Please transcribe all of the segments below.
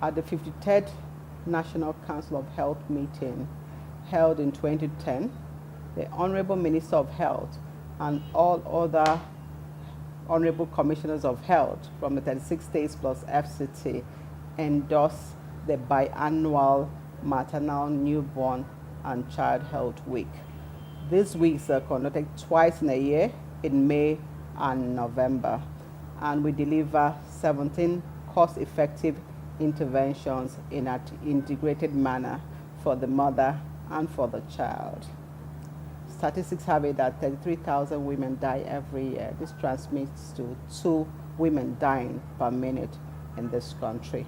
At the 53rd National Council of Health meeting held in 2010, the Honorable Minister of Health and all other Honorable Commissioners of Health from the 36 states plus FCT endorsed the biannual Maternal, Newborn and Child Health Week. These weeks are conducted twice in a year, in May and November, and we deliver 17 cost-effective interventions in an integrated manner for the mother and for the child. Statistics have it that 33,000 women die every year. This transmits to 2 women dying per minute in this country.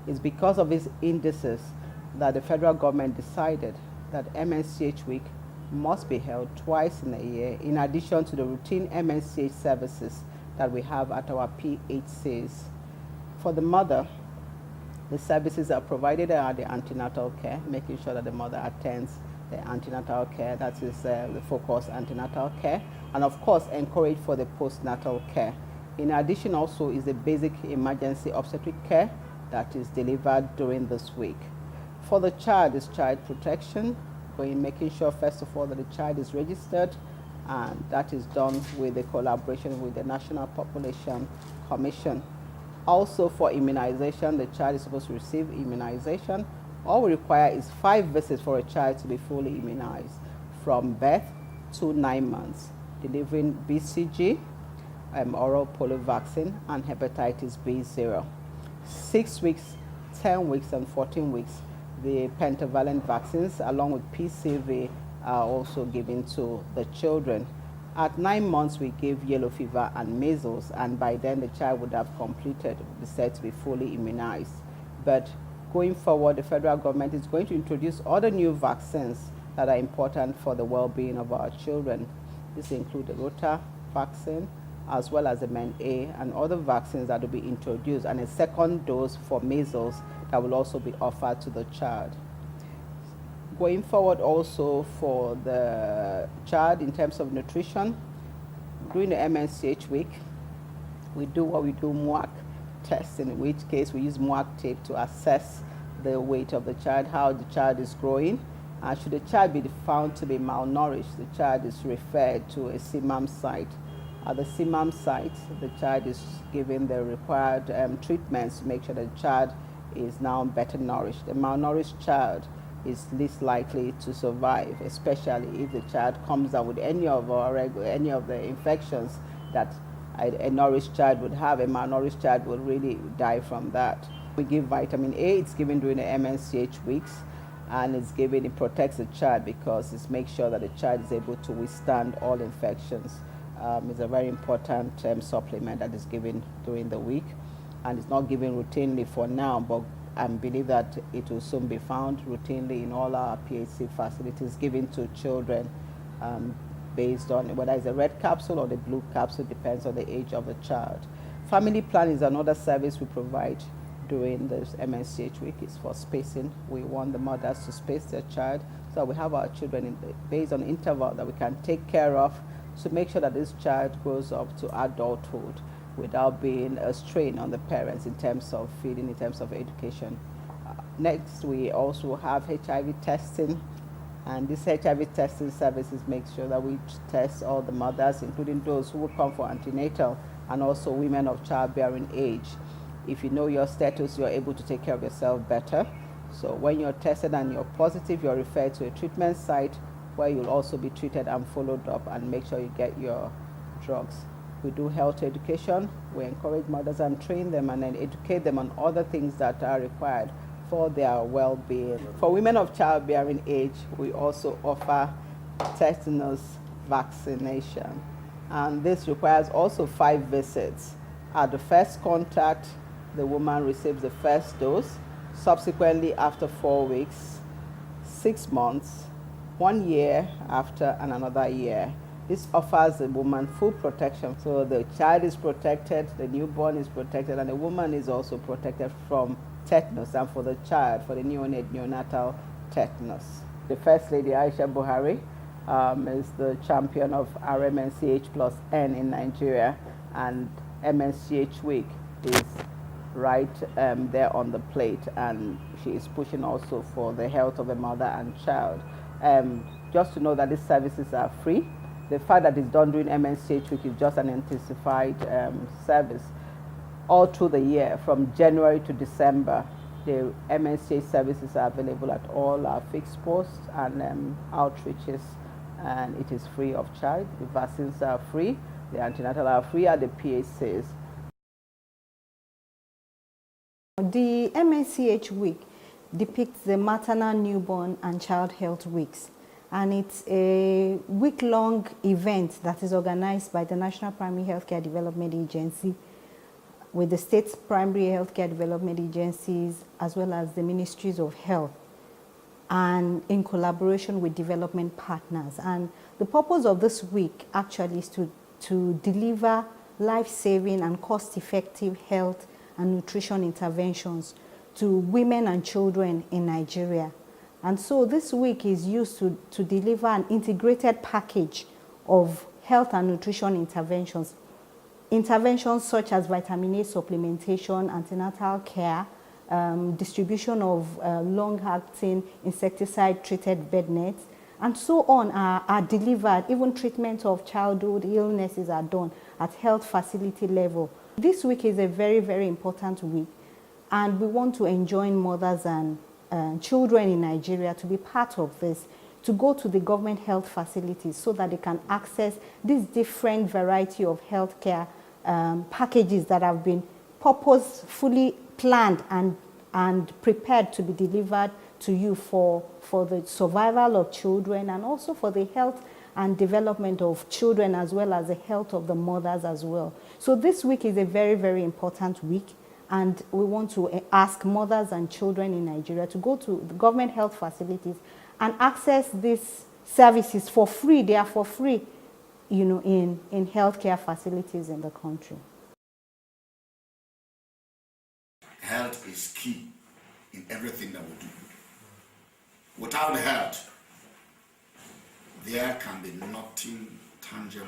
It's because of these indices that the federal government decided that MNCH Week must be held twice in a year, in addition to the routine MNCH services that we have at our PHCs. For the mother, the services are provided are the antenatal care, making sure that the mother attends the antenatal care, that is the focused antenatal care, and of course encourage for the postnatal care. In addition also is the basic emergency obstetric care that is delivered during this week. For the child is child protection, making sure first of all that the child is registered, and that is done with the collaboration with the National Population Commission. Also for immunization, the child is supposed to receive immunization. All we require is 5 visits for a child to be fully immunized from birth to 9 months, delivering BCG, oral polio vaccine, and hepatitis B0. 6 weeks, 10 weeks, and 14 weeks, the pentavalent vaccines along with PCV are also given to the children. At 9 months, we give yellow fever and measles, and by then the child would have completed, be said to be fully immunized. But going forward, the federal government is going to introduce other new vaccines that are important for the well-being of our children. This includes the Rota vaccine, as well as the MNCH and other vaccines that will be introduced, and a second dose for measles that will also be offered to the child. Going forward also for the child in terms of nutrition, during the MNCH week, we do what we do MWAC testing, in which case we use MWAC tape to assess the weight of the child, how the child is growing. And should the child be found to be malnourished, the child is referred to a CMAM site. At the CMAM site, the child is given the required treatments to make sure that the child is now better nourished. A malnourished child is least likely to survive, especially if the child comes down with any of the infections that a nourished child would have. A malnourished child will really die from that. We give vitamin A. It's given during the MNCH weeks, and it protects the child because it makes sure that the child is able to withstand all infections. It's a very important supplement that is given during the week, and it's not given routinely for now, but I believe that it will soon be found routinely in all our PHC facilities, given to children based on whether it's a red capsule or the blue capsule, depends on the age of the child. Family planning is another service we provide during this MNCH week. It's for spacing. We want the mothers to space their child, so we have our children based on interval that we can take care of to make sure that this child grows up to adulthood without being a strain on the parents in terms of feeding, in terms of education. Next, we also have HIV testing, and this HIV testing services make sure that we test all the mothers, including those who will come for antenatal, and also women of childbearing age. If you know your status, you're able to take care of yourself better. So when you're tested and you're positive, you're referred to a treatment site where you'll also be treated and followed up, and make sure you get your drugs. We do health education. We encourage mothers and train them and then educate them on other things that are required for their well-being. For women of childbearing age, we also offer tetanus vaccination. And this requires also 5 visits. At the first contact, the woman receives the first dose. Subsequently, after 4 weeks, 6 months, 1 year after, and another year. This offers the woman full protection. So the child is protected, the newborn is protected, and the woman is also protected from tetanus, and for the child, for the neonatal tetanus. The First Lady, Aisha Buhari, is the champion of RMNCH plus N in Nigeria, and MNCH Week is right there on the plate, and she is pushing also for the health of the mother and child. Just to know that these services are free. The fact that it's done during MNCH week is just an intensified service. All through the year, from January to December, the MNCH services are available at all our fixed posts and outreaches, and it is free of charge. The vaccines are free, the antenatal are free, and the PHCs. The MNCH week depicts the maternal, newborn, and child health weeks. And it's a week-long event that is organized by the National Primary Healthcare Development Agency with the state's primary healthcare development agencies, as well as the ministries of health, and in collaboration with development partners. And the purpose of this week actually is to deliver life-saving and cost-effective health and nutrition interventions to women and children in Nigeria. And so this week is used to deliver an integrated package of health and nutrition interventions. Interventions such as vitamin A supplementation, antenatal care, distribution of long-acting insecticide-treated bed nets, and so on are delivered. Even treatment of childhood illnesses are done at health facility level. This week is a very, very important week, and we want to enjoin mothers and children in Nigeria to be part of this, to go to the government health facilities so that they can access this different variety of healthcare packages that have been purposefully planned and prepared to be delivered to you for the survival of children, and also for the health and development of children, as well as the health of the mothers as well. So this week is a very, very important week, and we want to ask mothers and children in Nigeria to go to the government health facilities and access these services for free. They are for free, you know, in healthcare facilities in the country. Health is key in everything that we do. Without health, there can be nothing tangible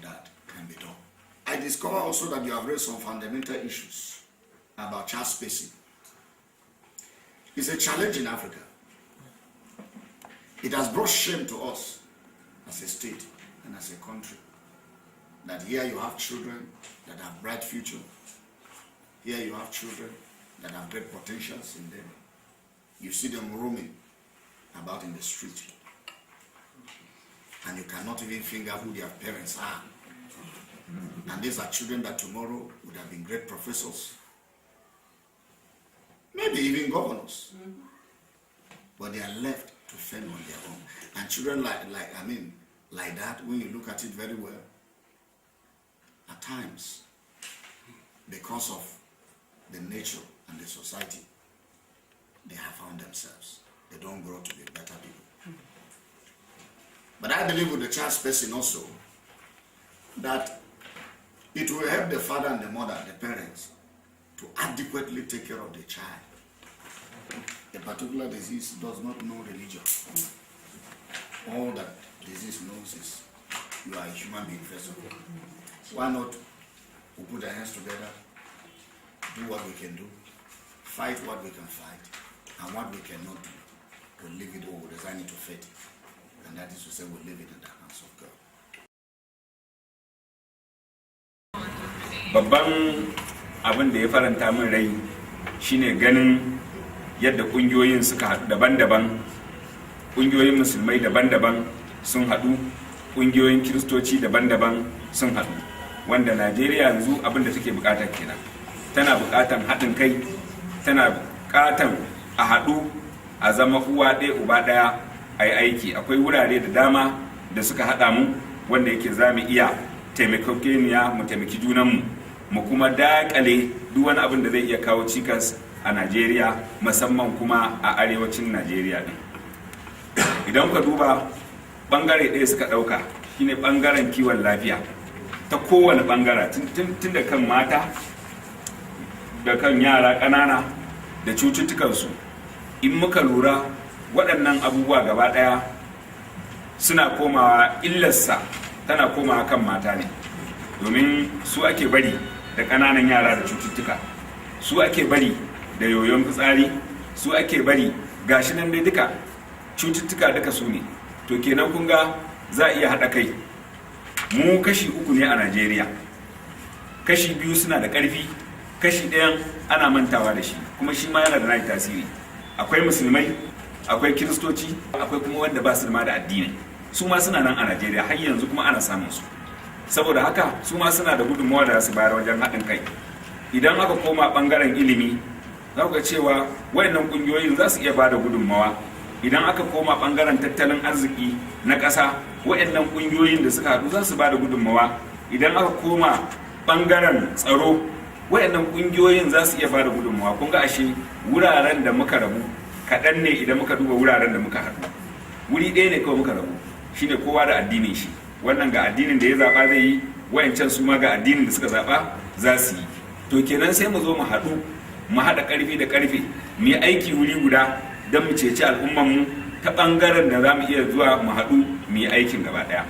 that can be done. I discover also that you have raised some fundamental issues about child spacing. It's a challenge in Africa. It has brought shame to us as a state and as a country, that here you have children that have bright future. Here you have children that have great potentials in them. You see them roaming about in the street, and you cannot even finger who their parents are. And these are children that tomorrow would have been great professors, maybe even governors, but they are left to fend on their own. And children like that, when you look at it very well, at times, because of the nature and the society, they have found themselves. They don't grow to be better people. But I believe with the child spacing also, that it will help the father and the mother, the parents, to adequately take care of the child. A particular disease does not know religion. All that disease knows is you are a human being first of all. Why not we put our hands together, do what we can do, fight what we can fight, and what we cannot do, we'll leave it or we'll resign it to fate. And that is to say, we'll leave it in the hands of God. Babban abin da ya faranta min rai shine ganin yadda kungiyoyin suka haɗu daban-daban, kungiyoyin musulmai daban-daban sun haɗu, kungiyoyin kiristoci daban-daban sun haɗu, wanda Najeriya yanzu abin da take buƙatar kenan. Tana buƙatar haɗin kai, tana buƙatar a haɗu a zama uwa ɗaya uba ɗaya a yi aiki. Akwai wurare da dama da suka haɗa mu wanda yake za mu iya taimakekeniya, mu taimaki junanmu, mu kuma daƙale duk wani abin da zai iya kawo cikas a Najeriya, musamman kuma a arewacin Najeriya din. Idan ka duba bangare ɗaya suka ɗauka shine bangaren kiwon lafiya ta kowane bangara, tun da kan mata da kan yara ƙanana da cututtukansu. In muka lura waɗannan abubuwa gaba ɗaya suna komawa, illarsa tana komawa kan mata ne, domin su ake bari da ƙananan yara da cututtuka, su ake bari da yoyon fitsari, su ake bari gashi nan dai duka cututtuka duka su ne. To kenan kun ga za a iya haɗa kai. Mu kashi 3 ne a Najeriya, kashi 2 suna da ƙarfi, kashi 1 ana mantawa da shi, kuma shi ma yana da nashi tasiri. Akwai musulmai, akwai kiristoci, akwai kuma wanda ba su da addini, su ma suna nan a Najeriya har yanzu kuma ana samun su. Saboda haka su ma suna da gudunmawa da su bayar wajen haɗin kai. Idan aka koma ɓangaren ilimi, za ku ga cewa wayannan ƙungiyoyin za su iya ba da gudunmawa. Idan aka koma ɓangaren tattalin arziki na ƙasa, wayannan ƙungiyoyin da suka haɗu za su ba da gudunmawa. Idan aka koma ɓangaren tsaro, wayannan ƙungiyoyin za su iya ba da gudunmawa. Kun ga ashe wuraren da muka rabu kaɗan ne idan muka duba wuraren da muka haɗu. Wuri ɗaya ne kawai muka rabu, shine kowa da addinin shi. Wannan ga addinin da ya zaɓa zai yi, wayancan su ma ga addinin da suka zaɓa za su yi. To kenan sai mu zo mu haɗu, mu haɗa ƙarfi da ƙarfe, mu yi aiki wuri guda don mu ceci al'ummanmu ta ɓangaren da za mu iya zuwa mu haɗu mu yi aikin gaba ɗaya.